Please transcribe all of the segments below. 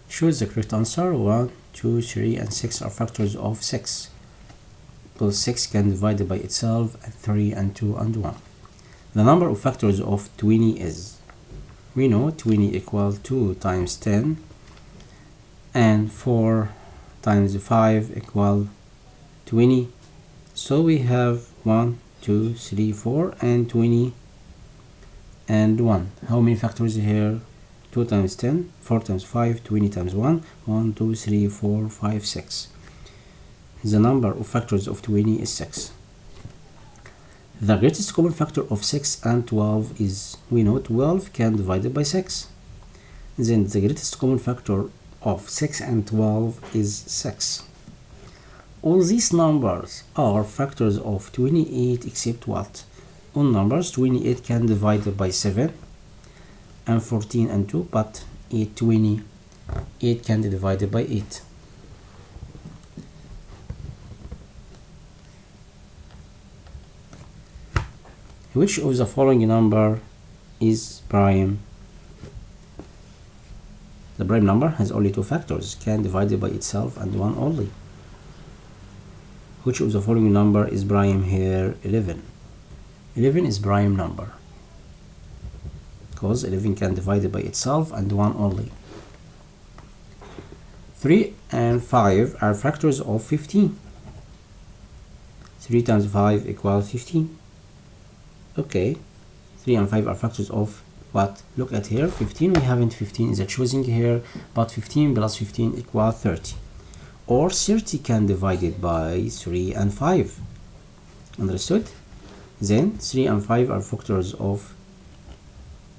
Choose the correct answer. 1, 2, 3, and 6 are factors of 6. Plus 6 can divide by itself, and 3 and 2 and 1. The number of factors of 20 is, we know 20 equal 2 times 10, and 4 times 5 equal 20. So we have 1, 2, 3, 4, and 20 and 1. How many factors here? 2 times 10, 4 times 5, 20 times 1, 1, 2, 3, 4, 5, 6. The number of factors of 20 is 6. The greatest common factor of 6 and 12 is, we know 12 can divide by 6. Then the greatest common factor of 6 and 12 is 6. All these numbers are factors of 28 except what? All numbers 28 can divide by 7 and 14 and 2, but 28 can be divided by 8. Which of the following number is prime? The prime number has only 2 factors, can divide by itself and 1 only. Which of the following number is prime here? 11. 11 is prime number, because 11 can divide by itself and 1 only. 3 and 5 are factors of 15. 3 times 5 equals 15. Okay, 3 and 5 are factors of what? Look at here, 15, we haven't 15 is a choosing here, but 15 plus 15 equals 30. Or 30 can divide it by 3 and 5. Understood? Then 3 and 5 are factors of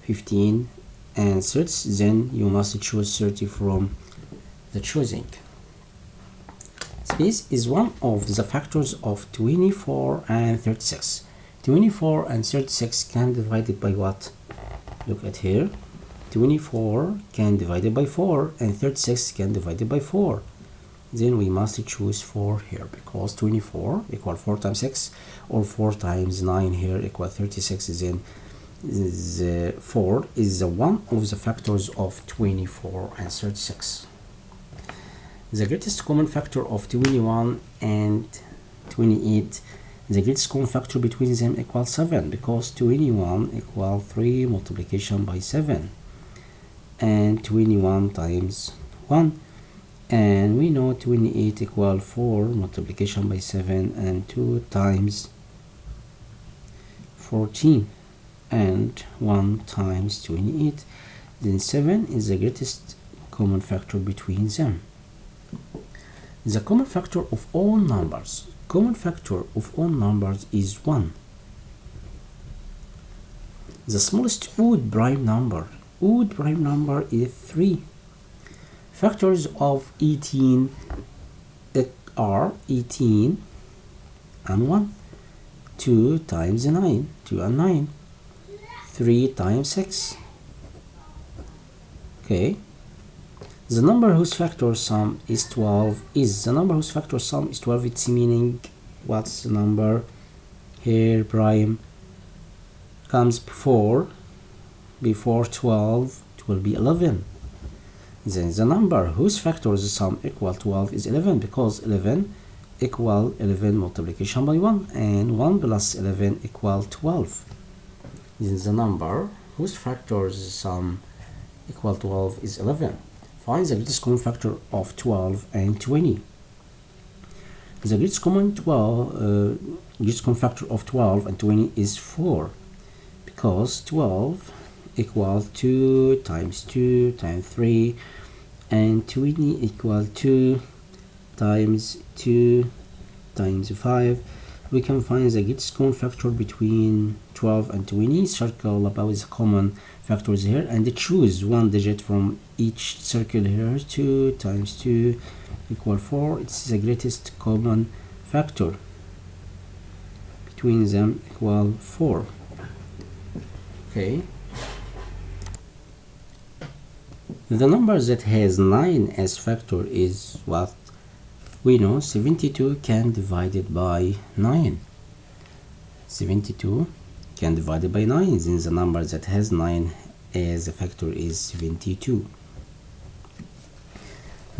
15 and 30. Then you must choose 30 from the choosing. Space is one of the factors of 24 and 36. 24 and 36 can divide it by what? Look at here. 24 can divide it by 4 and 36 can divide it by 4. Then we must choose 4 here, because 24 equal 4 times 6, or 4 times 9 here equal 36. Then the 4 is the one of the factors of 24 and 36. The greatest common factor of 21 and 28, the greatest common factor between them equals 7, because 21 equals 3 multiplication by 7 and 21 times 1, and we know 28 equals 4 multiplication by 7 and 2 times 14 and 1 times 28. Then 7 is the greatest common factor between them. The common factor of all numbers, is 1. The smallest odd prime number is 3. Factors of 18 are 18 and 1. 2 times 9, 2 and 9. 3 times 6. Okay. The number whose factor sum is 12 is the number whose factor sum is 12. It's meaning what's the number here? Prime comes before 12, it will be 11. Then the number whose factors sum equal 12 is 11, because 11 equal 11 multiplication by 1, and 1 plus 11 equal 12. Then the number whose factors sum equal 12 is 11. Find the greatest common factor of 12 and 20. The greatest common factor of 12 and 20 is 4, because 12 equals 2 times 2 times 3, and 20 equals 2 times 2 times 5. We can find the greatest common factor between 12 and 20. Circle about the common factors here and choose one digit from each circle here. 2 times 2 equal 4. It's the greatest common factor between them equal 4. Okay. The number that has 9 as factor is what? We know 72 can divide it by 9. 72 can divide it by 9. Then the number that has 9 as a factor is 72.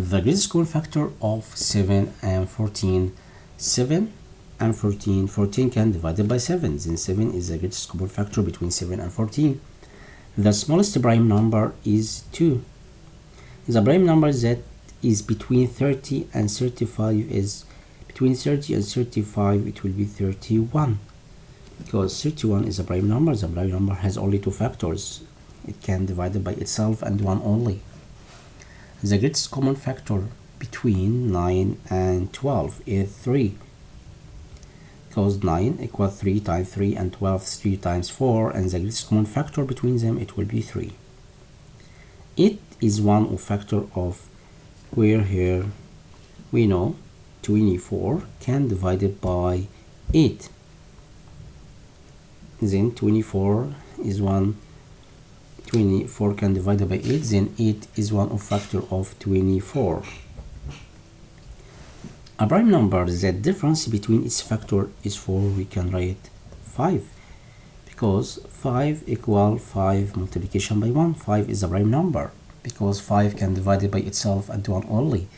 The greatest common factor of 7 and 14. 7 and 14. 14 can divide by 7. Then 7 is the greatest common factor between 7 and 14. The smallest prime number is 2. The prime number that is between 30 and 35 is between 30 and 35, it will be 31. Because 31 is a prime number. The prime number has only 2 factors. It can divide by itself and 1 only. The greatest common factor between 9 and 12 is 3. Because 9 equals 3 times 3 and 12 3 times 4, and the greatest common factor between them, it will be 3. 8 is one of factor of where here we know 24 can divide it by 8. Then 24 is 1. 24 can divide by 8. Then 8 is one of factor of 24. A prime number that difference between its factor is 4, we can write 5, because 5 equal 5 multiplication by 1. 5 is a prime number because 5 can divide it by itself and 1 only,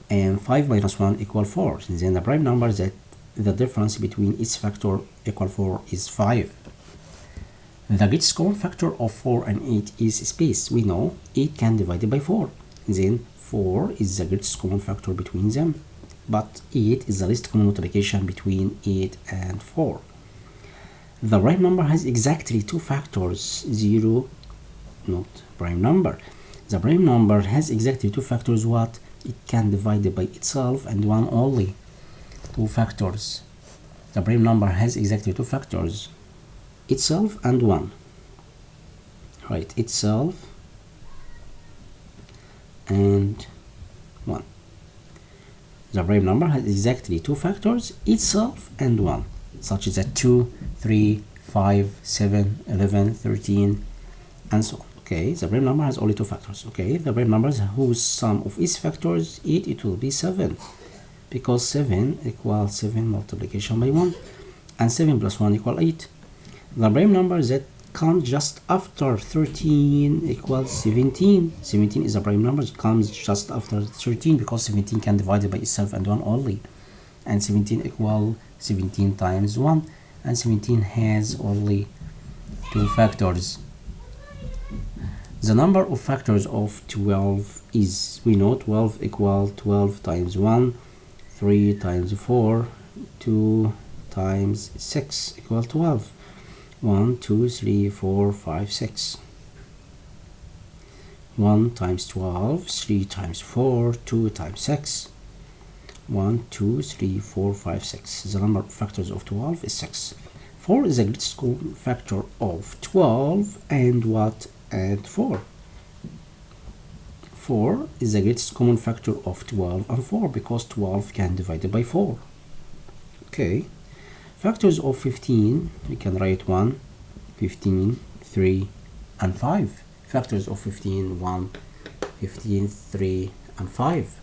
and 5 minus 1 equal 4. Then the prime number that the difference between its factor equal 4 is 5. The greatest common factor of 4 and 8 is space. We know 8 can divide by 4. Then 4 is the greatest common factor between them, but 8 is the least common multiplication between 8 and 4. The prime number has exactly 2 factors. 0, not prime number. The prime number has exactly 2 factors. What? It can divide by itself and 1 only. 2 factors. The prime number has exactly 2 factors. Itself and 1. Right, itself and 1. The prime number has exactly 2 factors, itself and 1, such as 2, 3, 5, 7, 11, 13, and so on. Okay, the prime number has only 2 factors. Okay, the prime numbers whose sum of its factors 8, it will be 7, because 7 equals 7 multiplication by 1, and 7 plus 1 equals 8. The prime number that comes just after 13 equals 17. 17 is a prime number that comes just after 13, because 17 can divide by itself and 1 only, and 17 equals 17 times 1, and 17 has only 2 factors. The number of factors of 12 is, we know 12 equals 12 times 1, 3 times 4, 2 times 6 equals 12. 1, 2, 3, 4, 5, 6. 1 times 12, 3 times 4, 2 times 6. 1, 2, 3, 4, 5, 6. The number of factors of 12 is 6. 4 is the greatest common factor of 12 and what? And 4. 4 is the greatest common factor of 12 and 4, because 12 can divide by 4. Okay. Factors of 15, we can write 1, 15, 3, and 5. Factors of 15, 1, 15, 3, and 5.